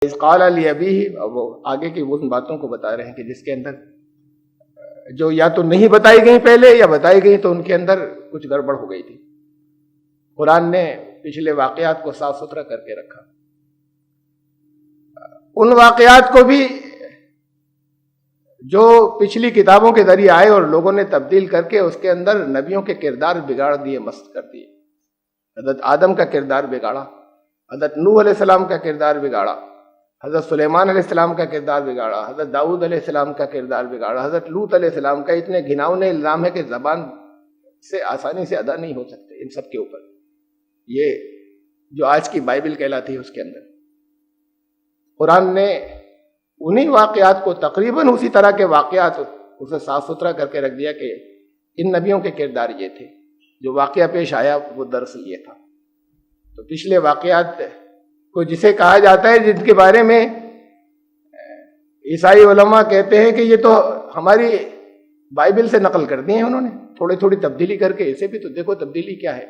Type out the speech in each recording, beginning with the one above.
اس قال لأبیہ، وہ آگے کی ان باتوں کو بتا رہے ہیں کہ جس کے اندر جو یا تو نہیں بتائی گئی پہلے یا بتائی گئی تو ان کے اندر کچھ گڑبڑ ہو گئی تھی۔ قرآن نے پچھلے واقعات کو صاف ستھرا کر کے رکھا، ان واقعات کو بھی جو پچھلی کتابوں کے ذریعے آئے اور لوگوں نے تبدیل کر کے اس کے اندر نبیوں کے کردار بگاڑ دیے، مست کر دیے۔ حضرت آدم کا کردار بگاڑا، حضرت نوح علیہ السلام کا کردار بگاڑا، حضرت سلیمان علیہ السلام کا کردار بگاڑا، حضرت داؤد علیہ السلام کا کردار بگاڑا، حضرت لوط علیہ السلام کا۔ اتنے گھناؤنے الزام ہے کہ زبان سے آسانی سے ادا نہیں ہو سکتے ان سب کے اوپر۔ یہ جو آج کی بائبل کہلاتی ہے اس کے اندر قرآن نے انہی واقعات کو، تقریباً اسی طرح کے واقعات، اسے صاف ستھرا کر کے رکھ دیا کہ ان نبیوں کے کردار یہ تھے، جو واقعہ پیش آیا وہ دراصل یہ تھا۔ تو پچھلے واقعات کو جسے کہا جاتا ہے، جن کے بارے میں عیسائی علماء کہتے ہیں کہ یہ تو ہماری بائبل سے نقل کر دی ہیں انہوں نے، تھوڑی تھوڑی تبدیلی کر کے۔ اسے بھی تو دیکھو تبدیلی کیا ہے۔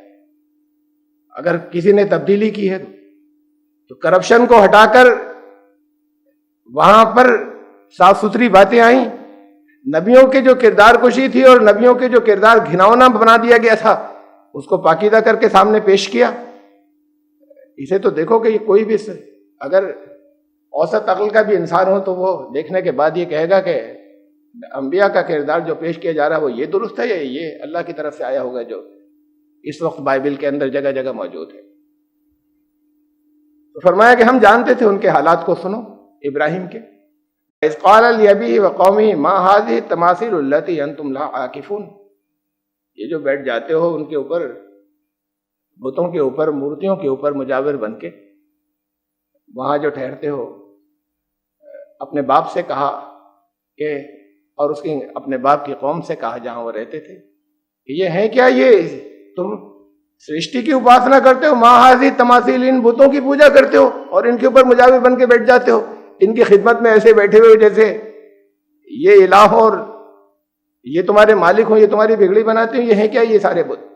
اگر کسی نے تبدیلی کی ہے تو کرپشن کو ہٹا کر وہاں پر صاف ستھری باتیں آئیں، نبیوں کے جو کردار کشی تھی اور نبیوں کے جو کردار گھناؤنا بنا دیا گیا تھا اس کو پاکیزہ کر کے سامنے پیش کیا۔ اسے تو دیکھو کہ یہ کوئی بھی اگر اوسط عقل کا بھی انسان ہو تو وہ دیکھنے کے بعد یہ کہے گا کہ انبیاء کا کردار جو پیش کیا جا رہا ہے وہ یہ درست ہے یا یہ اللہ کی طرف سے آیا ہوگا جو اس وقت بائبل کے اندر جگہ جگہ موجود ہے۔ تو فرمایا کہ ہم جانتے تھے ان کے حالات کو۔ سنو ابراہیم کے، اذ قال لأبیہ وقومہ ما هذه التماثیل التي انتم لها عاکفون، یہ جو بیٹھ جاتے ہو ان کے اوپر، بتوں کے اوپر، مورتیوں کے اوپر مجاور بن کے، وہاں جو ٹھہرتے ہو، اپنے باپ سے کہا کہ، اور اس کی اپنے باپ کی قوم سے کہا جہاں وہ رہتے تھے کہ یہ ہے کیا، یہ تم سرشٹی کی اپاسنا کرتے ہو، ما هذه التماثیل، ان بتوں کی پوجا کرتے ہو اور ان کے اوپر مجاور بن کے بیٹھ جاتے ہو، ان کی خدمت میں ایسے بیٹھے ہوئے جیسے یہ الہ ہو اور یہ تمہارے مالک ہوں، یہ تمہاری بگڑی بناتے ہوں، یہ ہے کیا یہ سارے بت؟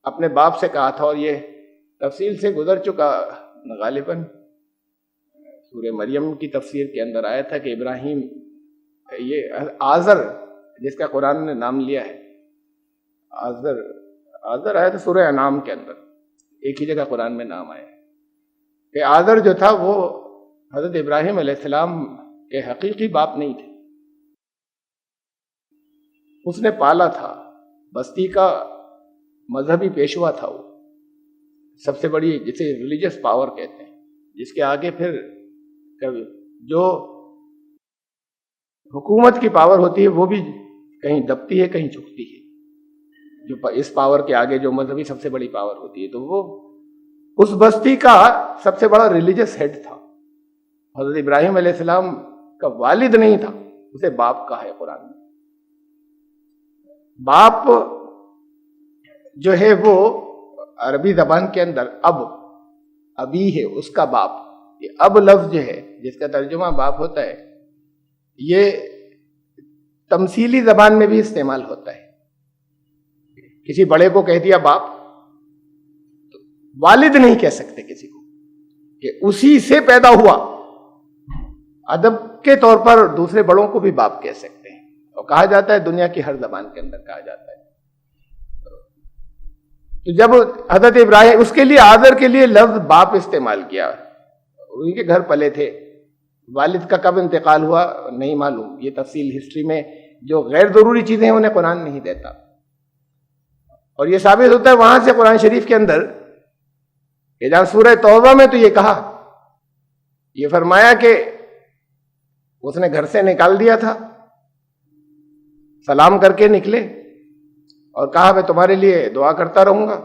اپنے باپ سے کہا تھا، اور یہ تفصیل سے گزر چکا، غالباً سورہ مریم کی تفسیر کے اندر آیا تھا کہ ابراہیم، یہ آزر جس کا قرآن نے نام لیا ہے، آزر آیا تھا سورہ انعام کے اندر، ایک ہی جگہ قرآن میں نام آیا ہے کہ آزر جو تھا وہ حضرت ابراہیم علیہ السلام کے حقیقی باپ نہیں تھے، اس نے پالا تھا، بستی کا مذہبی پیشوا تھا، وہ سب سے بڑی جسے ریلیجس پاور کہتے ہیں، جس کے آگے پھر جو حکومت کی پاور ہوتی ہے وہ بھی کہیں دبتی ہے کہیں جھکتی ہے۔ جو اس پاور کے آگے جو مذہبی سب سے بڑی پاور ہوتی ہے، تو وہ اس بستی کا سب سے بڑا ریلیجس ہیڈ تھا۔ حضرت ابراہیم علیہ السلام کا والد نہیں تھا، اسے باپ کہا ہے قرآن میں۔ باپ جو ہے وہ عربی زبان کے اندر ابی ہے، اس کا باپ۔ یہ اب لفظ جو ہے جس کا ترجمہ باپ ہوتا ہے، یہ تمثیلی زبان میں بھی استعمال ہوتا ہے۔ کسی بڑے کو کہہ دیا باپ، والد نہیں کہہ سکتے کسی کو کہ اسی سے پیدا ہوا۔ ادب کے طور پر دوسرے بڑوں کو بھی باپ کہہ سکتے ہیں، اور کہا جاتا ہے دنیا کی ہر زبان کے اندر کہا جاتا ہے۔ تو جب حضرت ابراہیم، اس کے لیے آزر کے لیے لفظ باپ استعمال کیا، ان کے گھر پلے تھے، والد کا کب انتقال ہوا نہیں معلوم، یہ تفصیل ہسٹری میں جو غیر ضروری چیزیں ہیں انہیں قرآن نہیں دیتا، اور یہ ثابت ہوتا ہے وہاں سے قرآن شریف کے اندر کہ جہاں سورہ توبہ میں تو یہ کہا، یہ فرمایا کہ اس نے گھر سے نکال دیا تھا، سلام کر کے نکلے اور کہا میں تمہارے لیے دعا کرتا رہوں گا۔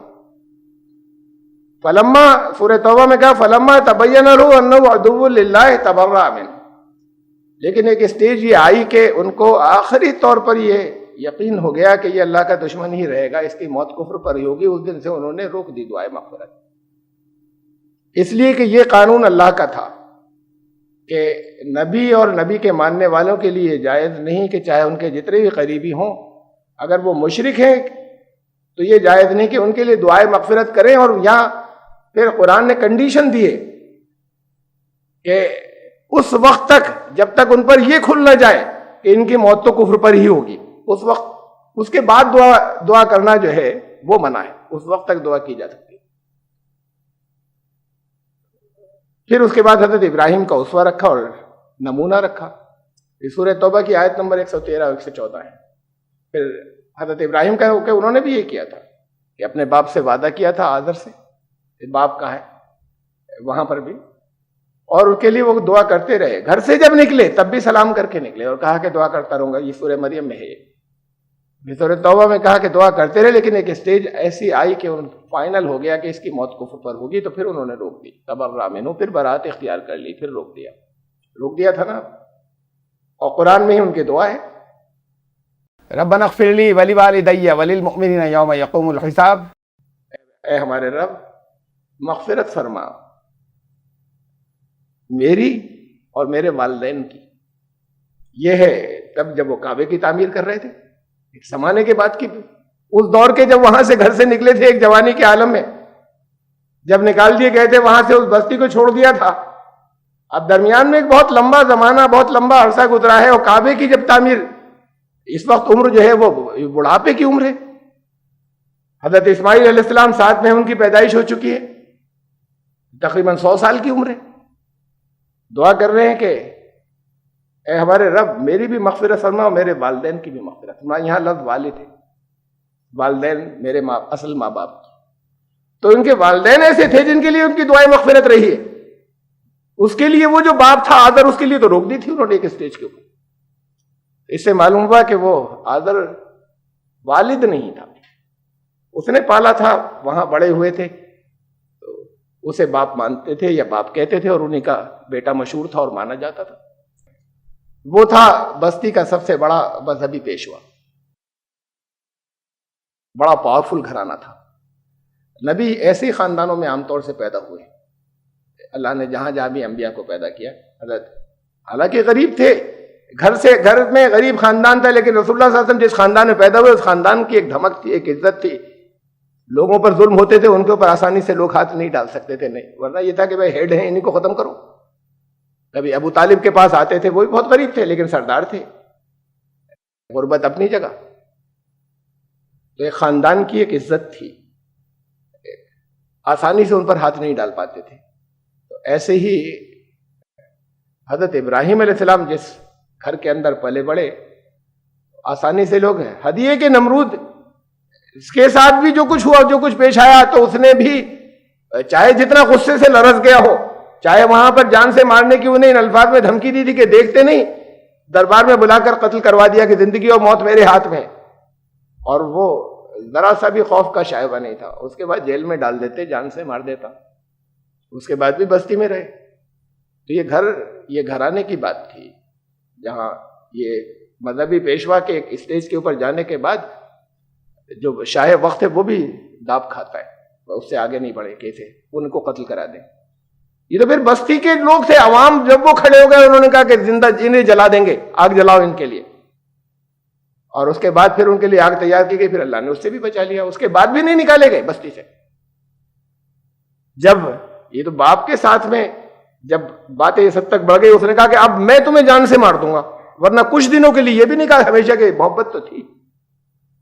فلما، سورہ توبہ میں کہا فلما تبین لہ انہ عدو للہ تبرأ منہ، لیکن ایک اسٹیج یہ آئی کہ ان کو آخری طور پر یہ یقین ہو گیا کہ یہ اللہ کا دشمن ہی رہے گا، اس کی موت کفر پر ہی ہوگی۔ اس دن سے انہوں نے روک دی دعائے مغفرت، اس لیے کہ یہ قانون اللہ کا تھا کہ نبی اور نبی کے ماننے والوں کے لیے جائز نہیں کہ چاہے ان کے جتنے بھی قریبی ہوں، اگر وہ مشرک ہیں تو یہ جائز نہیں کہ ان کے لیے دعائے مغفرت کریں۔ اور یہاں پھر قرآن نے کنڈیشن دیے کہ اس وقت تک جب تک ان پر یہ کھل نہ جائے کہ ان کی موت تو کفر پر ہی ہوگی، اس وقت، اس کے بعد دعا کرنا جو ہے وہ منع ہے، اس وقت تک دعا کی جا سکتی ہے۔ پھر اس کے بعد حضرت ابراہیم کا اسوہ رکھا اور نمونہ رکھا، یہ سورہ توبہ کی آیت نمبر 113 اور 114 ہے۔ پھر حضرت ابراہیم کا کہ انہوں نے بھی یہ کیا تھا کہ اپنے باپ سے وعدہ کیا تھا آذر سے، باپ کا ہے وہاں پر بھی، اور ان کے لیے وہ دعا کرتے رہے، گھر سے جب نکلے تب بھی سلام کر کے نکلے اور کہا کہ دعا کرتا رہوں گا۔ یہ سورہ مریم میں ہے، یہ سورہ توبہ میں کہا کہ دعا کرتے رہے، لیکن ایک اسٹیج ایسی آئی کہ فائنل ہو گیا کہ اس کی موت کفر پر ہوگی، تو پھر انہوں نے روک دی، تبرأ منہ، پھر برات اختیار کر لی، پھر روک دیا تھا نا۔ اور قرآن میں ہی ان کی دعا ہے، ربنا اغفر لی ولوالدی وللمؤمنین یوم یقوم الحساب، اے ہمارے رب مغفرت فرما میری اور میرے والدین کی۔ یہ ہے تب جب وہ کعبے کی تعمیر کر رہے تھے، ایک زمانے کے بعد کی، اس دور کے جب وہاں سے گھر سے نکلے تھے ایک جوانی کے عالم میں، جب نکال دیے گئے تھے وہاں سے، اس بستی کو چھوڑ دیا تھا، اب درمیان میں ایک بہت لمبا زمانہ، بہت لمبا عرصہ گزرا ہے، اور کعبے کی جب تعمیر، اس وقت عمر جو ہے وہ بڑھاپے کی عمر ہے، حضرت اسماعیل علیہ السلام ساتھ میں ان کی پیدائش ہو چکی ہے، تقریباً 100 سال کی عمر ہے، دعا کر رہے ہیں کہ اے ہمارے رب میری بھی مغفرت فرما اور میرے والدین کی بھی مغفرت فرما۔ یہاں لفظ والد ہے، والدین میرے اصل ماں باپ، تو ان کے والدین ایسے تھے جن کے لیے ان کی دعائیں مغفرت رہی ہے، اس کے لیے وہ جو باپ تھا آذر، اس کے لیے تو روک دی تھی انہوں نے ایک اسٹیج کے اوپر۔ اس سے معلوم ہوا کہ وہ آذر والد نہیں تھا، اس نے پالا تھا، وہاں بڑے ہوئے تھے، تو اسے باپ مانتے تھے یا باپ کہتے تھے، اور انہیں کا بیٹا مشہور تھا اور مانا جاتا تھا۔ وہ تھا بستی کا سب سے بڑا مذہبی پیشوا، بڑا پاورفل گھرانہ تھا۔ نبی ایسے خاندانوں میں عام طور سے پیدا ہوئے، اللہ نے جہاں جہاں بھی انبیاء کو پیدا کیا، حضرت حالانکہ غریب تھے، گھر میں غریب خاندان تھا، لیکن رسول اللہ صلی اللہ علیہ وسلم جس خاندان میں پیدا ہوئے اس خاندان کی ایک دھمک تھی، ایک عزت تھی، لوگوں پر ظلم ہوتے تھے، ان کے اوپر آسانی سے لوگ ہاتھ نہیں ڈال سکتے تھے، نہیں، ورنہ یہ تھا کہ بھائی ہیڈ ہیں انہیں کو ختم کرو۔ کبھی ابو طالب کے پاس آتے تھے، وہ بھی بہت غریب تھے لیکن سردار تھے، غربت اپنی جگہ، تو ایک خاندان کی ایک عزت تھی، آسانی سے ان پر ہاتھ نہیں ڈال پاتے تھے۔ تو ایسے ہی حضرت ابراہیم علیہ السلام جس گھر کے اندر پلے بڑے، آسانی سے لوگ ہیں، ہدیے کے نمرود، اس کے ساتھ بھی جو کچھ ہوا، جو کچھ پیش آیا، تو اس نے بھی چاہے جتنا غصے سے لرز گیا ہو، چاہے وہاں پر جان سے مارنے کی انہیں ان الفاظ میں دھمکی دی تھی کہ دیکھتے نہیں، دربار میں بلا کر قتل کروا دیا کہ زندگی اور موت میرے ہاتھ میں، اور وہ ذرا سا بھی خوف کا شائبہ نہیں تھا، اس کے بعد جیل میں ڈال دیتے، جان سے مار دیتا، اس کے بعد بھی بستی میں رہے۔ تو یہ گھرانے کی بات تھی، جہاں یہ مذہبی پیشوا کے ایک اسٹیج کے اوپر جانے کے بعد جو شاہ وقت ہے وہ بھی داب کھاتا ہے، اس سے آگے نہیں بڑھے، کیسے ان کو قتل کرا دیں۔ یہ تو پھر بستی کے لوگ تھے، عوام، جب وہ کھڑے ہو گئے انہوں نے کہا کہ زندہ انہیں جلا دیں گے، آگ جلاؤ ان کے لیے، اور اس کے بعد پھر ان کے لیے آگ تیار کی گئی، پھر اللہ نے اس سے بھی بچا لیا، اس کے بعد بھی نہیں نکالے گئے بستی سے۔ جب یہ تو باپ کے ساتھ میں جب باتیں اس حد تک بڑھ گئی، اس نے کہا کہ اب میں تمہیں جان سے مار دوں گا، ورنہ کچھ دنوں کے لیے، یہ بھی نہیں کہا ہمیشہ کہ محبت تو تھی،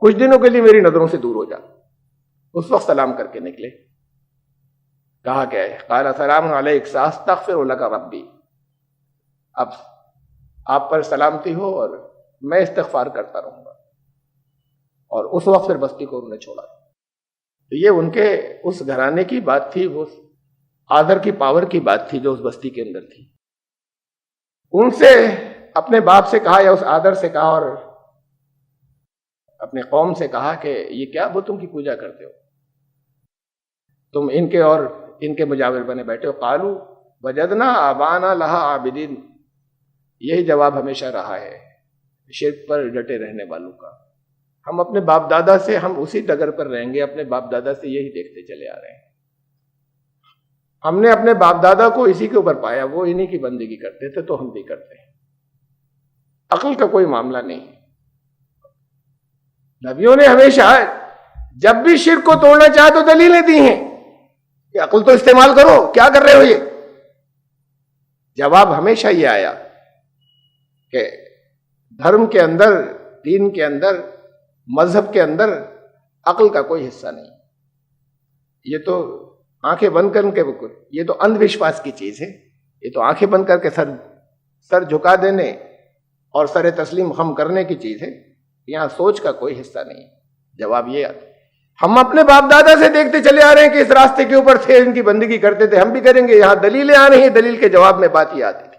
کچھ دنوں کے لیے میری نظروں سے دور ہو جا۔ اس وقت سلام کر کے نکلے، کہا کہ قال سلام علیک ساستغفر لک ربی، اب آپ پر سلامتی ہو اور میں استغفار کرتا رہوں گا، اور اس وقت پھر بستی کو انہوں نے چھوڑا۔ تو یہ ان کے اس گھرانے کی بات تھی، وہ آذر کی پاور کی بات تھی جو اس بستی کے اندر تھی۔ ان سے اپنے باپ سے کہا یا اس آذر سے کہا اور اپنے قوم سے کہا کہ یہ کیا بتوں کی پوجا کرتے ہو، تم ان کے اور ان کے مجاور بنے بیٹھے ہو۔ قالوا وجدنا آبانا لہا عابدین، یہی جواب ہمیشہ رہا ہے شرک پر ڈٹے رہنے والوں کا، ہم اپنے باپ دادا سے، ہم اسی ڈگر پر رہیں گے، اپنے باپ دادا سے یہی دیکھتے چلے آ رہے ہیں، ہم نے اپنے باپ دادا کو اسی کے اوپر پایا، وہ انہی کی بندگی کرتے تھے تو ہم بھی کرتے ہیں، عقل کا کوئی معاملہ نہیں ہے۔ نبیوں نے ہمیشہ جب بھی شرک کو توڑنا چاہے تو دلیلیں دی ہیں کہ عقل تو استعمال کرو، کیا کر رہے ہو یہ، جواب ہمیشہ یہ آیا کہ دھرم کے اندر، دین کے اندر، مذہب کے اندر عقل کا کوئی حصہ نہیں. یہ تو آنکھیں بند کر کے، یہ تو اندھ وشواس کی چیز ہے. یہ تو آنکھیں بند کر کے سر جھکا دینے اور سر تسلیم خم کرنے کی چیز ہے. یہاں سوچ کا کوئی حصہ نہیں. جواب یہ آتا، ہم اپنے باپ دادا سے دیکھتے چلے آ رہے ہیں کہ اس راستے کے اوپر تھے، ان کی بندگی کرتے تھے، ہم بھی کریں گے. یہاں دلیلیں آ رہی ہیں، دلیل کے جواب میں بات یہ آتی تھی.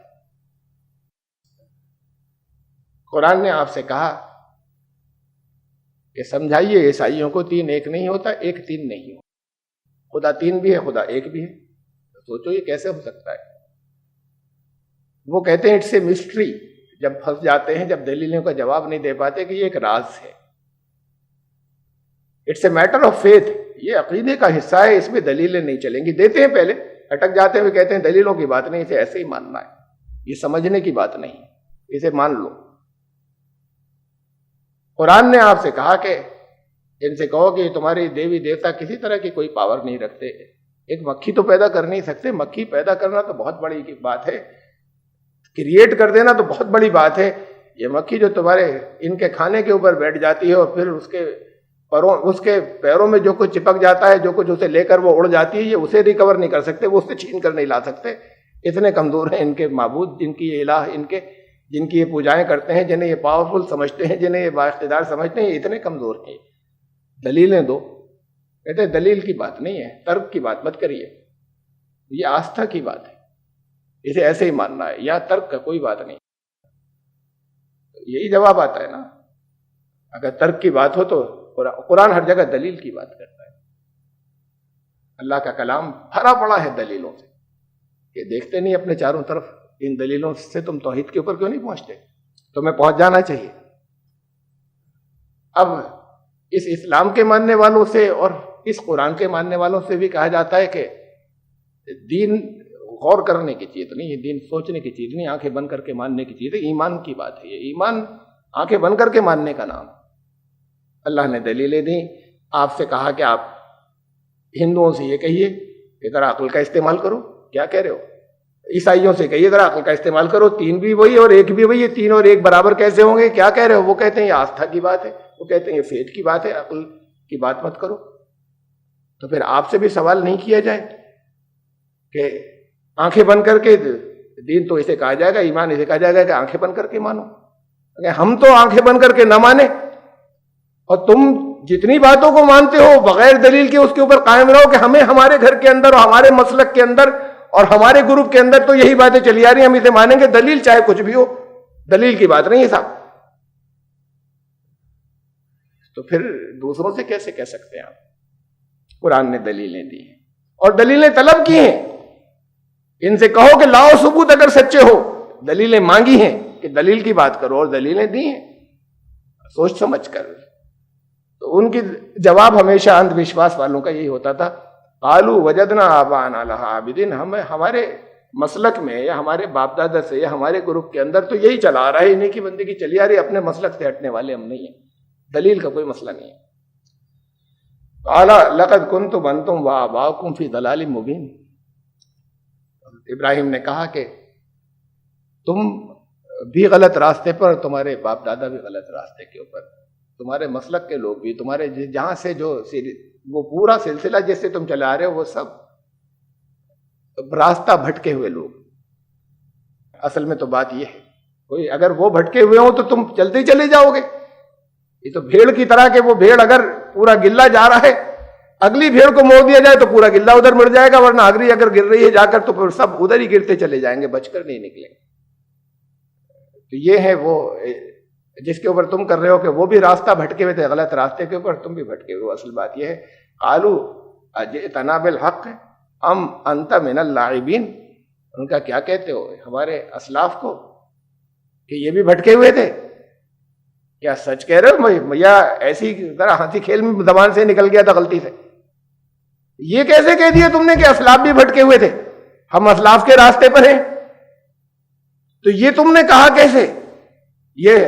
قرآن نے آپ سے کہا کہ سمجھائیے عیسائیوں کو 3 ایک نہیں ہوتا، 1 3 نہیں ہوتا. خدا 3 بھی ہے، خدا 1 بھی ہے. سوچو یہ کیسے ہو سکتا ہے؟ وہ کہتے ہیں اٹس اے مسٹری. جب پھنس جاتے ہیں، جب دلیلوں کا جواب نہیں دے پاتے کہ یہ ایک راز ہے. It's a matter of faith. یہ عقیدے کا حصہ ہے، اس میں دلیلیں نہیں چلیں گی. دیتے ہیں پہلے، اٹک جاتے ہوئے کہتے ہیں دلیلوں کی بات نہیں، اسے ایسے ہی ماننا ہے. یہ سمجھنے کی بات نہیں، اسے مان لو. قرآن نے آپ سے کہا کہ ان سے کہو کہ تمہاری دیوی دیوتا کسی طرح کی کوئی پاور نہیں رکھتے. ایک مکھی تو پیدا کر نہیں سکتے. مکھی پیدا کرنا تو بہت بڑی بات ہے، کریٹ کر دینا تو بہت بڑی بات ہے. یہ مکھی جو تمہارے ان کے کھانے کے اوپر بیٹھ جاتی ہے اور پھر اس کے پیروں میں جو کچھ چپک جاتا ہے، جو کچھ اسے لے کر وہ اڑ جاتی ہے، یہ اسے ریکور نہیں کر سکتے، وہ اسے چھین کر نہیں لا سکتے. اتنے کمزور ہیں ان کے معبود، جن کی یہ الہ، جن کی یہ پوجائیں کرتے ہیں، جنہیں یہ پاورفل سمجھتے ہیں، جنہیں یہ بااقتدار سمجھتے ہیں، یہ اتنے کمزور ہیں. دلیلیں دو. کہتے ہیں دلیل کی بات نہیں ہے، ترک کی بات مت کریے. یہ آستھا کی بات ہے، اسے ایسے ہی ماننا ہے. یا ترک کا کوئی بات نہیں. یہی جواب آتا ہے نا. اگر ترک کی بات ہو تو قرآن ہر جگہ دلیل کی بات کرتا ہے. اللہ کا کلام بھرا پڑا ہے دلیلوں سے، کہ دیکھتے نہیں اپنے چاروں طرف. ان دلیلوں سے تم توحید کے اوپر کیوں نہیں پہنچتے؟ تمہیں پہنچ جانا چاہیے. اب اس اسلام کے ماننے والوں سے اور اس قرآن کے ماننے والوں سے بھی کہا جاتا ہے کہ دین غور کرنے کی چیز نہیں ہے، دین سوچنے کی چیز نہیں، آنکھیں بند کر کے ماننے کی چیز ہے. ایمان کی بات ہے. یہ ایمان آنکھیں بند کر کے ماننے کا نام. اللہ نے دلیلیں دی. آپ سے کہا کہ آپ ہندوؤں سے یہ کہیے کہ ذرا عقل کا استعمال کرو. کیا کہہ رہے ہو؟ عیسائیوں سے کہیے ذرا عقل کا استعمال کرو. 3 بھی وہی اور 1 بھی وہی ہے. 3 اور 1 برابر کیسے ہوں گے؟ کیا کہہ رہے ہو؟ وہ کہتے ہیں یہ آستھا کی بات ہے، وہ کہتے ہیں یہ فیتھ کی بات ہے، عقل کی بات مت کرو. تو پھر آپ سے بھی سوال نہیں کیا جائے کہ آنکھیں بند کر کے دین تو اسے کہا جائے گا، ایمان اسے کہا جائے گا کہ آنکھیں بند کر کے مانو. ہم تو آنکھیں بند کر کے نہ مانے، اور تم جتنی باتوں کو مانتے ہو بغیر دلیل کے اس کے اوپر قائم رہو کہ ہمیں ہمارے گھر کے اندر اور ہمارے مسلک کے اندر اور ہمارے گروپ کے اندر تو یہی باتیں چلی آ رہی ہیں، ہم اسے مانیں گے. دلیل چاہے کچھ بھی ہو، دلیل کی بات نہیں ہے صاحب. تو پھر دوسروں سے کیسے کہہ سکتے ہیں آپ؟ قرآن نے دلیلیں دی ہیں اور دلیلیں طلب کی ہیں. ان سے کہو کہ لاؤ ثبوت اگر سچے ہو. دلیلیں مانگی ہیں کہ دلیل کی بات کرو اور دلیلیں دی ہیں سوچ سمجھ کر. تو ان کی جواب ہمیشہ اندھ وشواس والوں کا یہی ہوتا تھا، قالوا وجدنا آباءنا لها عابدین. ہمیں ہمارے مسلک میں یا ہمارے باپ دادا سے یا ہمارے گروپ کے اندر تو یہی چلا آ رہا ہے، انہیں کی بندگی چلی آ رہی ہے، اپنے مسلک سے ہٹنے والے ہم نہیں ہیں. دلیل کا کوئی مسئلہ نہیں ہے. قال لقد کنتم انتم وآباؤکم فی ضلال مبین. ابراہیم نے کہا کہ تم بھی غلط راستے پر، تمہارے باپ دادا بھی غلط راستے کے اوپر، تمہارے مسلک کے لوگ بھی، تمہارے جہاں سے جو وہ پورا سلسلہ جس سے تم چلا رہے ہو وہ سب راستہ بھٹکے ہوئے لوگ. اصل میں تو بات یہ ہے، کوئی اگر وہ بھٹکے ہوئے ہوں تو تم چلتے ہی چلے جاؤ گے. یہ تو بھیڑ کی طرح کہ وہ بھیڑ اگر پورا گلہ جا رہا ہے، اگلی بھیڑ کو موڑ دیا جائے تو پورا گلہ ادھر مڑ جائے گا، ورنہ اگلی اگر گر رہی ہے جا کر تو پھر سب ادھر ہی گرتے چلے جائیں گے، بچ کر نہیں نکلیں گے. تو یہ ہے وہ جس کے اوپر تم کر رہے ہو کہ وہ بھی راستہ بھٹکے ہوئے تھے، غلط راستے کے اوپر تم بھی بھٹکے ہوئے. اصل بات یہ ہے، قالوا اجئتنا بالحق ام انت من اللاعبین. ان کا کیا کہتے ہو ہمارے اسلاف کو کہ یہ بھی بھٹکے ہوئے تھے؟ کیا سچ کہہ رہے ہو یا ایسی طرح ہنسی کھیل میں زبان سے نکل گیا تھا غلطی سے؟ یہ کیسے کہہ دیا تم نے کہ اسلاف بھی بھٹکے ہوئے تھے؟ ہم اسلاف کے راستے پر ہیں. تو یہ تم نے کہا کیسے؟ یہ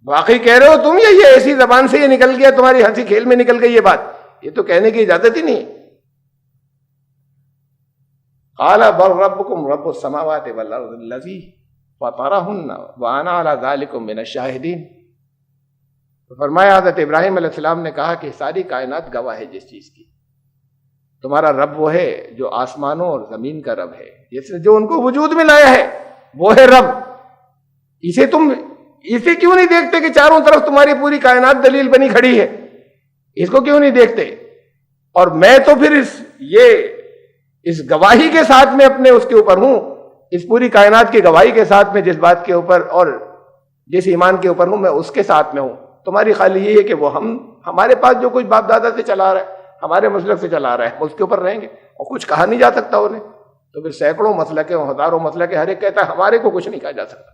واقعی کہہ رہے ہو تم یا یہ ایسی زبان سے یہ نکل گیا، تمہاری ہنسی کھیل میں نکل گئی یہ بات؟ یہ تو کہنے کی اجازت ہی نہیں. قال بل ربکم رب السماوات والارض الذی فطرہن وانا علی ذلکم من الشاہدین. تو فرمایا حضرت ابراہیم علیہ السلام نے کہا کہ ساری کائنات گواہ ہے جس چیز کی. تمہارا رب وہ ہے جو آسمانوں اور زمین کا رب ہے، جس نے جو ان کو وجود میں لایا ہے وہ ہے رب. اسے کیوں نہیں دیکھتے کہ چاروں طرف تمہاری پوری کائنات دلیل بنی کھڑی ہے؟ اس کو کیوں نہیں دیکھتے؟ اور میں تو پھر اس گواہی کے ساتھ میں اپنے اس کے اوپر ہوں، اس پوری کائنات کی گواہی کے ساتھ میں جس بات کے اوپر اور جس ایمان کے اوپر ہوں میں اس کے ساتھ میں ہوں. تمہاری خالی یہ ہے کہ وہ ہمارے پاس جو کچھ باپ دادا سے چلا رہا ہے، ہمارے مسلک سے چلا رہا ہے، اس کے اوپر رہیں گے اور کچھ کہا نہیں جا سکتا انہیں. تو پھر سینکڑوں مسلک ہیں، ہزاروں مسلک ہیں، ہر ایک کہتا ہے ہمارے کو کچھ نہیں کہا جا سکتا.